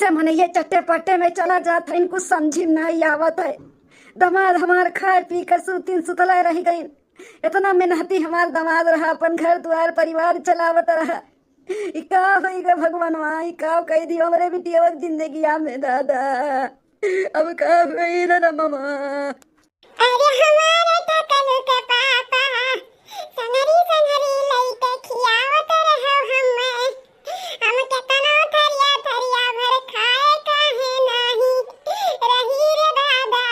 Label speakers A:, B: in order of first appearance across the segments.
A: कैसे मनइये चट्टे पट्टे में चला जात है, कुछ समझी नहीं आवत है। दमाद हमार खाए पी कर सुतीन सुतला रह गई। इतना मेहनती हमार दमाद रहा, अपन घर द्वार परिवार चलावत रहा। ई का होई गे भगवानवा, ई का कह दियो हमरे बिटिया जिंदगी में दादा। अब का होई रे मामा।
B: अरे हमारे टकल के पापा संगरी संगरी लइके खियावत रहो हम के कनो थरिया थरिया भर खाए काहे नाही रही रे दादा।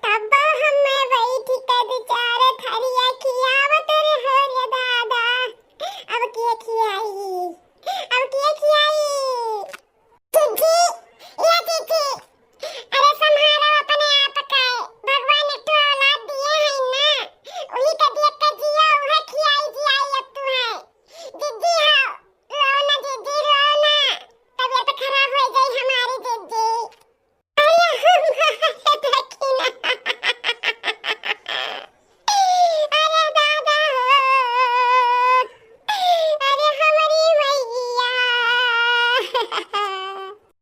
B: तब हमें बैठ के दो चार थरिया खियावत रहो रे दादा। अब के खियाई, अब के खियाई। चिट्ठी या चिट्ठी, अरे संभालो अपने आप का, भगवान एक तो औलाद दिए हैं ना, उही के देख के जियो, उहे खियाई जियाई अब तू है। जिद्दी हो, रो ना जिद्दी, रो ना, तबीयत खराब हो गई हमारी जिद्दी। अरे हम देखी ना, अरे दादा हो, अरे हमारी मैया।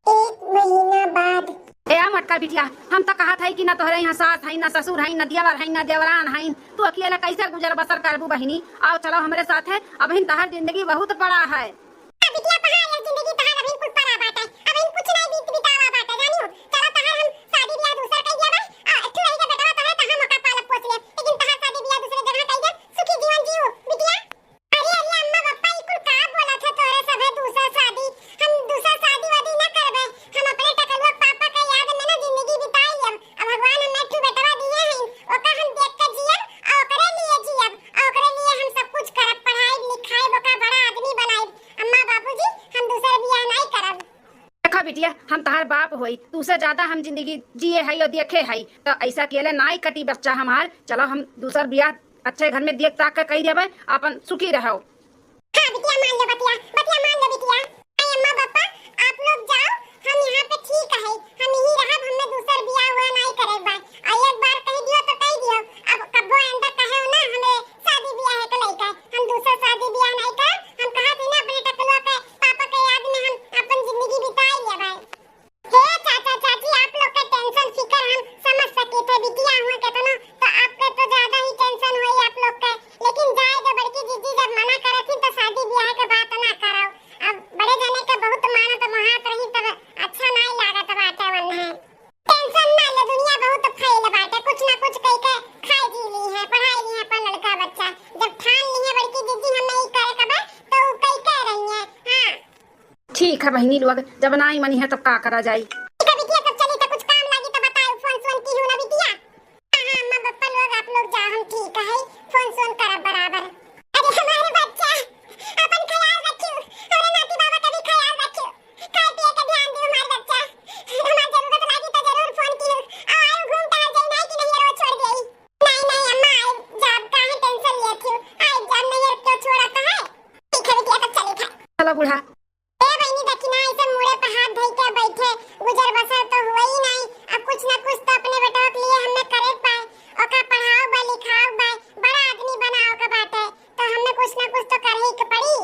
B: 1 महीना बाद
A: ए मटका बिटिया, हम तो कहा था कि ना तोहरे यहाँ सास है, ना ससुर है, ना दियावर है, ना देवरान है। तू अकेला कैसे गुजर बसर करबू बहिनी? आओ चलो हमारे साथ है। अब तहर जिंदगी बहुत बड़ा है।
B: बिटिया कहाँ है जिंदगी तहार? अभी कुछ पड़ा बात है, अभी कुछ नहीं बीत बितावा बात है, जानियो। चलो तहार हम शादी ब्याह दूसर कई देबा, अठु रही के बेटा तहार तहार मका पालक पोस ले, लेकिन तहार शादी ब्याह दूसरे जगह कई दे, सुखी जीवन जियो बिटिया। अरे अरे अम्मा पापा ई कुल का बोला था तोरे सब है दूसर शादी, हम दूसर शादी वादी ना करबे, हम अपने टकलुआ पापा का याद में ना जिंदगी बिताई लेब। अब भगवान हमें अठु बेटवा दिए हैं, ओका हम देख के जियब, ओकरे लिए जियब, ओकरे लिए हम सब कुछ करब, पढ़ाई लिखाई ओका बड़ा आदमी बनाई। अम्मा बाबूजी हम दूसर बियाह नहीं करब।
A: देखा बिटिया, हम तहार बाप होई, तुझसे ज्यादा हम जिंदगी जिए है और देखे है, तो ऐसा अकेले नाई कटी बच्चा हमार। चलो हम दूसर बियाह अच्छे घर में देख ताक के कही देबे, अपन सुखी रहो।
B: हाँ बिटिया मान लो, बतिया बतिया मान लो बिटिया। आई अम्मा पापा आप लोग जाओ, हम यहाँ पे ठीक है, हम यही रहब, हमें दूसर बियाह हुआ नहीं करे बा। और एक बार कह दियो तो कह दियो, अब कबो अंडा कहे ना हमें शादी ब्याह है तो लइका, हम दूसर शादी ब्याह नहीं कर, हम कहा थी ना अपने टकलुआ के पापा के याद में हम अपन जिंदगी बिताई लेबै। हे चाचा चाची आप लोग का टेंशन फिकर हम समझ सके थे, बिटिया हुआ केतनो तो आपके तो ज्यादा ही टेंशन हुई आप लोग के, लेकिन जाए दो बड़की दीदी जब मना करे थी तो शादी ब्याह के बात ना करो। अब बड़े जने के बहुत मानो तो महात रही तब अच्छा नहीं लागत बाटे वन है। टेंशन ना ले, दुनिया बहुत फैल बाटे, कुछ ना कुछ कह के खाई जी ली है, पढ़ाई ली है अपन लड़का बच्चा, जब ठान ली है बड़की दीदी हमें ही करे कबे तो कह के रही है। हां
A: ठीक है बहिनी लोग, जब नाई मनी है तब का करा जाई।
B: बिटिया तब चली तो कुछ काम लागी तो बताओ, फोन सोन की हो ना बिटिया। हां अम्मा पापा लोग आप लोग जाओ, हम ठीक है, फोन सोन करब बराबर। अरे हमारे बच्चा अपन ख्याल रखियो, और नाती बाबा का भी ख्याल रखियो, खाए पिए का ध्यान दियो हमारे बच्चा, हमारी जरूरत लागी तो जरूर फोन कियो। आओ घूम टहल जाई, नहीं कि नहीं रो छोड़ गई। नहीं नहीं अम्मा आई जब काहे टेंशन लेती हो, आई जब नहीं क्यों छोड़ा तो है। ठीक है बिटिया तब चली था।
A: चलो बूढ़ा।
B: ए बहनी देखी ना ऐसे मुड़े पे हाथ धइ के बैठे, गुजर बसर तो हुआ ही नहीं। अब कुछ ना कुछ तो अपने बेटों के लिए हमें करे पाए, ओका पढ़ाओ बा लिखाओ बा, बड़ा आदमी बनाओ का बात है, तो हमें कुछ ना कुछ तो कर ही के पड़ी।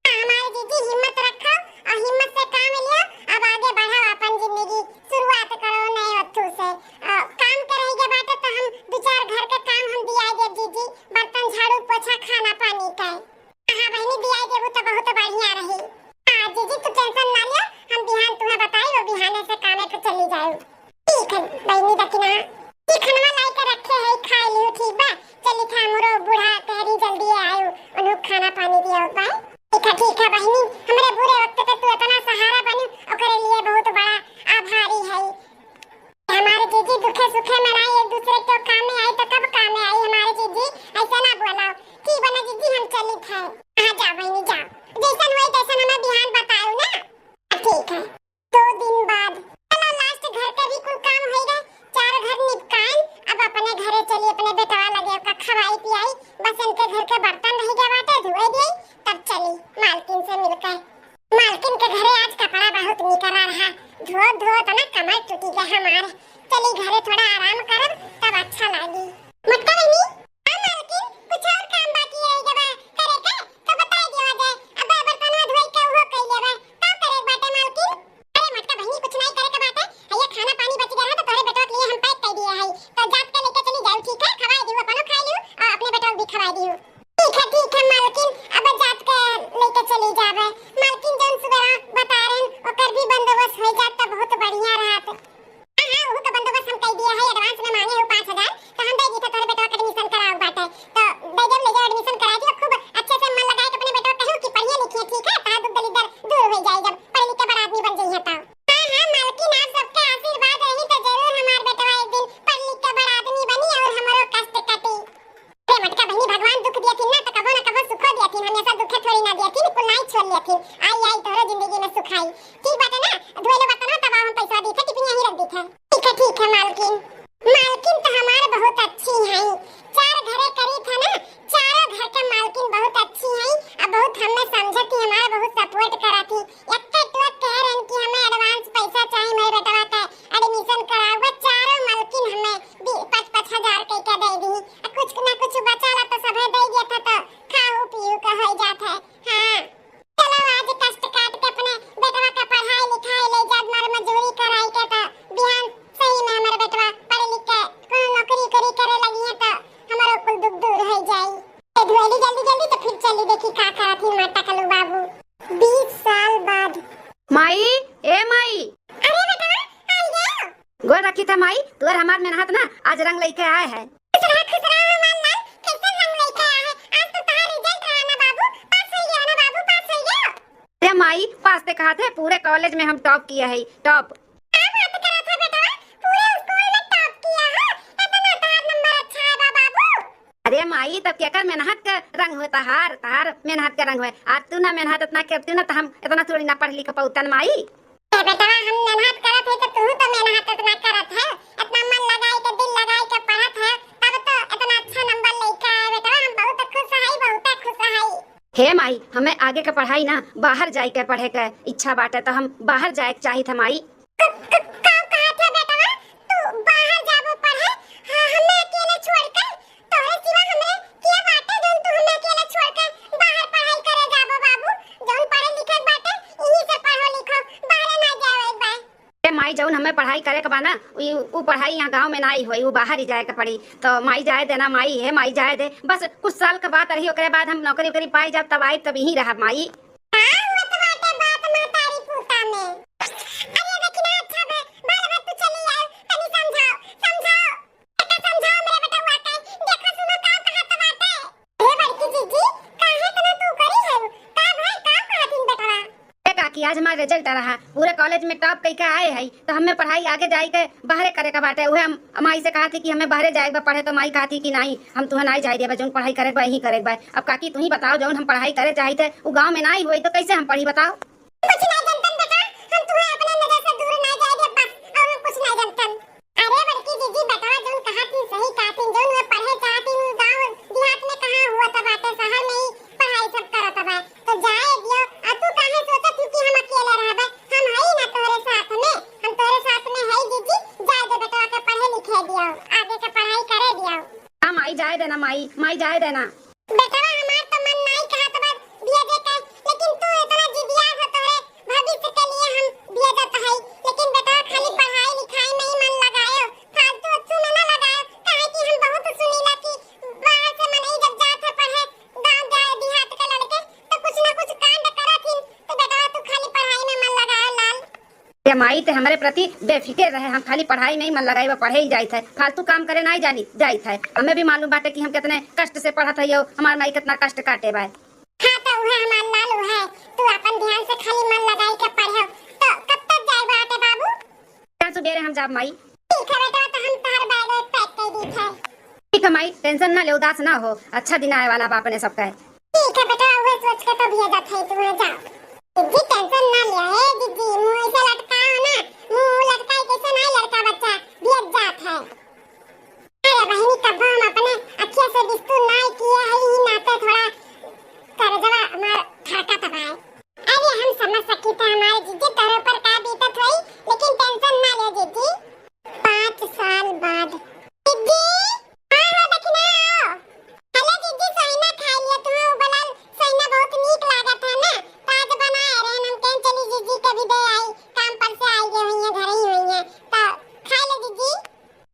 B: हमारी दीदी हिम्मत रखो और हिम्मत से काम लियो, अब आगे बढ़ाओ अपन जिंदगी, शुरुआत करो नए वस्तु से। काम करे के बात है तो हम दो चार घर के काम हम दिया दे दीदी, बर्तन झाड़ू पोछा खाना पानी का। हां बहनी दिया देबू तो बहुत बढ़िया रही। हां जीजी तू टेंशन ना ले, हम बिहान तुम्हें बताई वो बिहाने से कामे पे चली जाओ। ठीक है बहनी दकिना, ई खाना लाई के रखे है खा लियो, ठीक बा। चली था मोरो बूढ़ा तेरी जल्दी आयो, उन्हें खाना पानी दियो बा। ठीक है बहनी, हमरे बुरे वक्त पे तू इतना सहारा बनी, ओकरे लिए बहुत बड़ा आभारी है। हमारे जीजी दुखे सुखे में रही, एक दूसरे के काम में आई तो कब काम में आई हमारे जीजी, ऐसा ना बोलाओ। ठीक बना जीजी हम चली थे। हां जा बहनी जा, जैसन हुई तैसन हमें बिहान बताओ ना। ठीक है 2 दिन बाद चलो लास्ट घर के भी कुल काम हो गए, 4 घर निपटाए, अब अपने घरे चली, अपने बेटवा लगे का खवाई पियाई, बस इनके घर के बर्तन रह गए बाटे धोए दिए, तब चली मालकिन से मिलकर। मालकिन के घरे आज कपड़ा बहुत निकरा रहा, धो धो तो ना कमर टूटी गया हमारे, चली घरे थोड़ा आराम करब तब अच्छा लागी। मटका बहनी हां मालकिन कुछ और काम बाकी है जब करे के तो बता दियो जाए, अब बर्तन धोई के वो कई लेबे का करे बाटे मालकिन। अरे मटका बहनी करत ही आई आई तोरे जिंदगी में सुख आई ठीक बात है ना धोइले बात ना तब हम पैसा दी थे टिफिन यहीं रख दी थे ठीक है मालकिन मालकिन तो हमारे बहुत अच्छी है चार घरे करी था ना चारों घर के मालकिन बहुत अच्छी है अब बहुत हमने समझती हमारा बहुत सपोर्ट करा थी एक तो कह रहे कि हमें एडवांस पैसा चाहिए मेरे बेटवा का एडमिशन कराओगे चारों मालकिन हमें 5-5 हजार के क्या दे दी कुछ ना कुछ बचाला तो सब दे दिया था तो खाओ पियो का हो जाता है हां चलो आज कष्ट काट के अपने बेटवा का पढ़ाई लिखाई ले जा मर मजदूरी कराई के तो बिहान सही में हमारे बेटवा पढ़ लिख के कोई नौकरी करी करे लगी है तो हमारा कुल दुख दूर हो जाए धोली जल्दी जल्दी तो फिर चली देखी का करा थी माता कलू बाबू 20 साल बाद
A: माई ए माई
B: अरे बेटा आ गया
A: गोर रखी था माई तोर हमार मेहनत ना आज रंग लेके आए है
B: खुश रहो मानलाल कैसे रंग लेके आया है आज तो तुम्हारा रिजल्ट रहा ना बाबू पास हो गया ना बाबू पास हो गया
A: अरे माई पास ते कहा थे पूरे कॉलेज में हम टॉप किया है टॉप
B: क्या बात करा था बेटा पूरे स्कूल में टॉप किया है इतना तार नंबर अच्छा है बाबू
A: अरे माई तब क्या कर मेहनत का रंग होता हार तार मेहनत का रंग है आज तू ना मेहनत इतना करती ना तो हम इतना थोड़ी ना पढ़ लिख पाउतन माई
B: बेटा हम मेहनत करत है तो तू तो मेहनत इतना करत है इतना मन लगाई के दिल लगाई के पढ़त है तब तो इतना अच्छा नंबर लेके आए बेटा हम बहुत खुश है
A: हे माई हमें आगे के पढ़ाई ना बाहर जाए के पढ़े के इच्छा बाटे तो हम बाहर जाए के चाहिए था माई
B: कहा था बेटा तू बाहर जाबो पढ़े हमें अकेले छोड़कर तोरे सिवा हमें क्या बाटे जोन तू हमें अकेले छोड़कर बाहर पढ़ाई करे जाबो बाबू जोन पढ़े लिखे बाटे यहीं से पढ़ो लिखो बाहर ना जाओ एक बार
A: हे माई जौन हमें पढ़ाई करे के बा ना वो पढ़ाई यहाँ गांव में ना ही होई वो बाहर ही जाए के पड़ी तो माई जाए देना माई हे माई जाए दे बस कुछ साल के बाद रही ओकरे बाद हम नौकरी वोकरी पाई जब तब आई तब यहीं रहा माई
B: हां वो तो बाटे बात मातारी पूता में अरे देखना अच्छा बे बाल बात तू चली आओ तनी समझाओ बेटा समझाओ मेरे बेटा वाटा देखो सुनो का कहा तो बाटे हे बड़की जीजी काहे तना तू करी है का भाई का कहा दिन बेटा
A: काकी आज हमारा रिजल्ट रहा पूरे कॉलेज में टॉप कई के आए है तो हमें पढ़ाई आगे जाए के बाहर करे का बाटे उहे हम माई से कहा थी कि हमें बाहर जाए पढ़े तो माई कहा थी कि नहीं हम तुहे नहीं जाए देबे जोन पढ़ाई करे वही करे बा अब काकी तू ही बताओ जोन हम पढ़ाई करे चाहते वो गांव में नहीं होई तो कैसे हम पढ़ी बताओ
B: कुछ नहीं जानतन बेटा हम तुम्हें अपने नजर से दूर नहीं जाए दे बस और हम कुछ नहीं जानतन अरे बड़की जीजी बेटा जोन कहा थी सही कहा थी जोन मैं पढ़े चाहती हूं गांव देहात में कहां हुआ तो बातें शहर में ही पढ़ाई सब करत बा तो जाए दियो आ तू काहे सोचत कि हम अकेले रहबे हम हई ना तोरे साथ में हम तोरे साथ में हई जीजी जाए दे बेटा के पढ़े लिखे दियो आगे के पढ़ाई करे दियो
A: हां माई जाए देना माई जाए देना
B: बेटा हमार तो मन नहीं कहा तो बस दिया देता लेकिन तू इतना जिदिया है तोरे भविष्य के लिए हम दिया देता है लेकिन बेटा खाली पढ़ाई लिखाई में ही मन लगायो फालतू अच्छू में ना लगायो काहे कि हम बहुत सुनीला कि बाहर से मन ही जब जात है पढ़े गांव जाए देहात के लड़के तो कुछ ना कुछ कांड करत ही तो बेटा तू खाली पढ़ाई में मन लगायो लाल
A: ये माई ते हमारे प्रति बेफिक्र रहे हम खाली पढ़ाई में ही मन लगाई पढ़े ही जाइत है फालतू काम करे नहीं जानी जाइत है हमें भी मालूम बाटे कि हम कितने कष्ट से पढ़त है हमार माई कितना कष्ट काटे बा
B: हां तो उहे हमार लाल है तू अपन ध्यान से खाली मन लगाई के पढ़ो तो कब तक जाए बाटे बाबू
A: कल सुबह हम जाब माई
B: ठीक है बेटा तो हम तार बैग पैक कर दी है
A: ठीक है माई टेंशन ना ले उदास ना हो अच्छा दिन आए वाला बाप ने सबका
B: ठीक है बेटा वो सोच के तो भेजा था तू जाओ जी टेंशन ना लिया है दीदी मुंह से लटकाओ ना मुंह लटकाए कैसे नहीं लड़का बच्चा भेज जात है अरे बहनी तब हम अपने अच्छे से बिस्तु नहीं किए है ही नाते थोड़ा करजवा हमार ठाका तबाए अरे हम समझ सकी थे हमारे जीजी तेरे पर का बीतत हुई लेकिन टेंशन ना ले जीजी 5 साल बाद दीदी हां देखना हेलो दीदी सोइना खा लिया तुम्हें उबलल सोइना बहुत नीक लागत है ना ताज बनाए रहे हम कहीं चली जीजी कभी दे आई काम पर से आई गई हुई है घर ही हुई है तो खा ले दीदी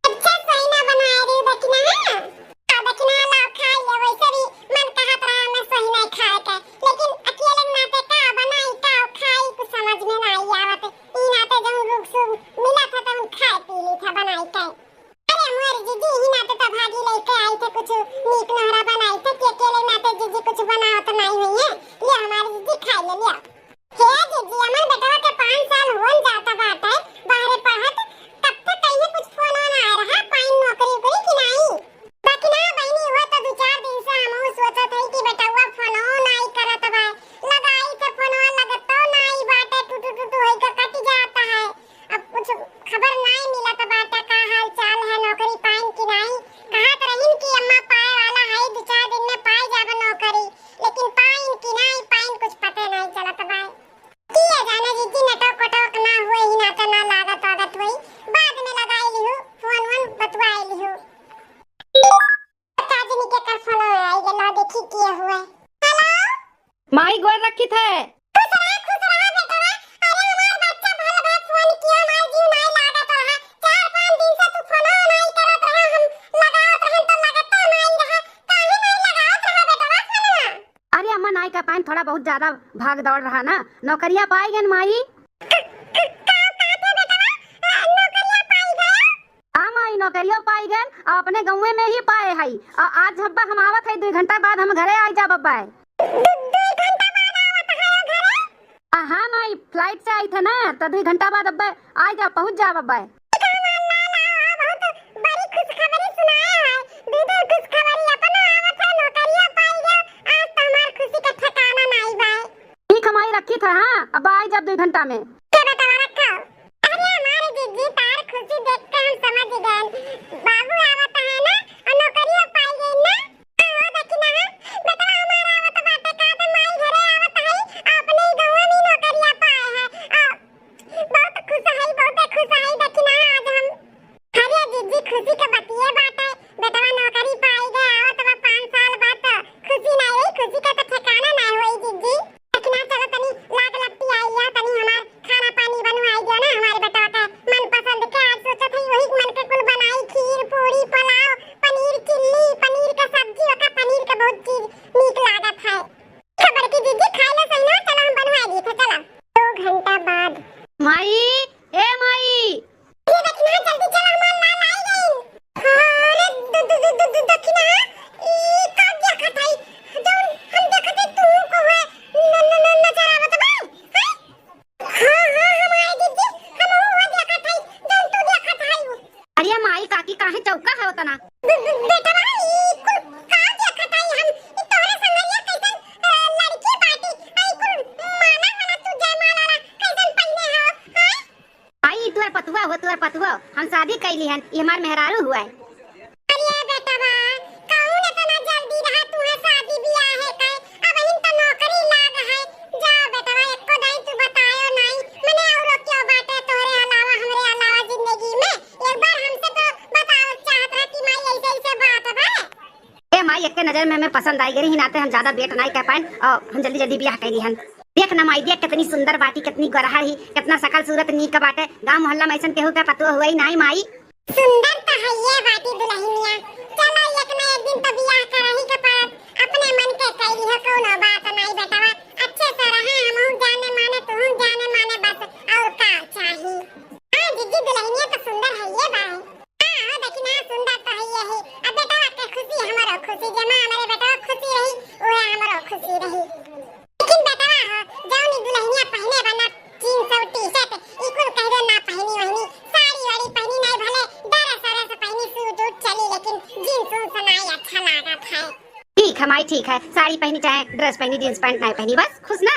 B: अच्छा सोइना बनाए रही देखना हां देखना लाओ खा ले वैसे भी मन कहत रहा मैं सोइना खाए के लेकिन अकेले नाते का बनाई का खाई कुछ समझ में नहीं आवत ई नाते जब रुक सुब मिला था तो हम खाए पी ली था बनाई के अरे हमारी जीजी ही नाते तो भागी लेके आई थे कुछ नीक नहरा बनाई थे कि अकेले नाते जीजी कुछ बनाओ तो नहीं हुई है ले हमारी जीजी खा ले लिया हे जीजी हमारे बेटा के 5 साल होन जाता बात है बाहर पढ़त तब तक कहीं कुछ फोन ना आ रहा पाइन नौकरी करी कि नहीं बाकी ना बहनी हुआ तो 2-4 दिन से हम सोचत है कि बेटा हुआ फोन नहीं करत बा लगाई थे फोन
A: पाए थोड़ा बहुत ज्यादा भाग दौड़ रहा ना। नौकरियां पाई गए माई। हाँ माई नौकरियों पाई गए और अपने गाँव में ही पाए है। और आज हब्बा हम आवत है 2 घंटा बाद हम घरे आ जा बब्बा। हाँ माई फ्लाइट से आई थे ना तो 2 घंटा बाद अब्बा आ जा पहुँच जा बब्बा। ठीक हमारी रखी था। हाँ अब आ जा 2 घंटा में। पतुआ हम शादी कैली हन ये हमार मेहरारू हुआ है।
B: अरे बेटवा कहूं इतना जल्दी रहा तुहे शादी बियाह है काय अब इन त नौकरी लाग है। जा बेटवा एको दाई तू बतायो नहीं मने औरो क्यों बाटे तोरे अलावा हमरे अलावा जिंदगी में एक बार हमसे तो बताओ चाहत रहा कि माई ऐसे ऐसे बात बा।
A: ए माई एक के नजर में मैं पसंद आई गई ही नाते हम ज्यादा वेट नहीं कर पाए और हम जल्दी जल्दी बियाह कैली हन। देख ना माई देख कितनी सुंदर बाटी कितनी गरहा ही कितना सकल सूरत नीक बाटे। गांव मोहल्ला में ऐसन केहू का पतुआ हुआ ही नहीं माई।
B: सुंदर तो है ये बाटी दुल्हनिया। चलो एक ना एक दिन तो बियाह करही के पास अपने मन के कैली हो कोनो बात नहीं बेटवा अच्छे से रहे हम जाने माने तू जाने माने बस और का चाहिए। हां जिद्दी दुल्हनिया तो सुंदर है ये बा। हां देखी ना सुंदर तो है ये है। अब बेटवा के खुशी हमारो खुशी जमा हमारे बेटवा खुशी रही ओए हमारो खुशी रही। लेकिन बेटवा हो जाऊनी दुल्हनिया पहने बना 300 टी-शर्ट इकुल कह दो ना पहनी वहनी साड़ी वाड़ी पहनी नहीं भले दरा सरा से पहनी सूट उठ चली लेकिन जींस उस नहीं अच्छा लागत है।
A: ठीक है माई ठीक है साड़ी पहनी चाहे ड्रेस पहनी जींस पैंट नहीं पहनी बस खुश ना।